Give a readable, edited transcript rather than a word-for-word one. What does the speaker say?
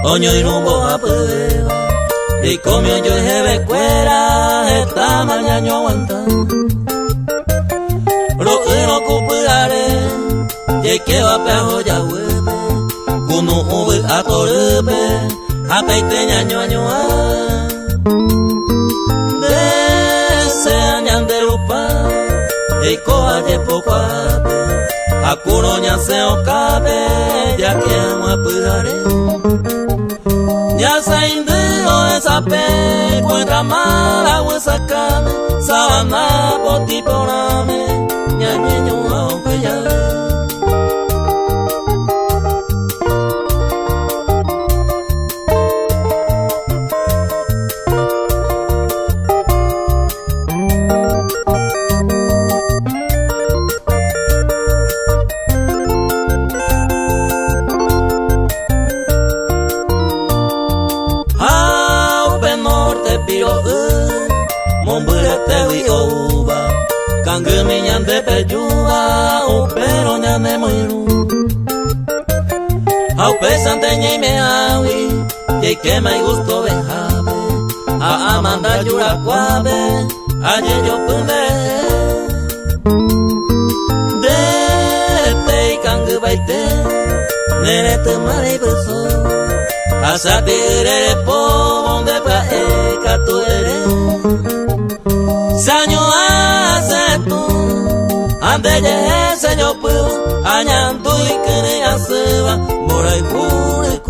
Oño y rumbo a prueba. Y comió yo jebe cuera, esta mañana aguanta. Lo cupare, y que va pejo ya hueve. Kuno uve a torpe, a peite ñaño añoa. De añan de lupa, y coa de poco a curoña se ocabe, ya que amo a pudare. Ya se indio esa pe, cuenta mala huesa cane, sabana potiporame, ñañeño aunque ya. Mombulete wi ouba, kangemi ñande peyuba, pero ñane moiru. Au pesante ñe me awi, que me gusto bejabe, a amanda yura cuave, aye yo punde. De te kangu baite, nere te mare beso, a sapere po donde pa e katu ere. Saño hace tú, ande ye señor puedo, añanto y que ne aseba, mora y pure.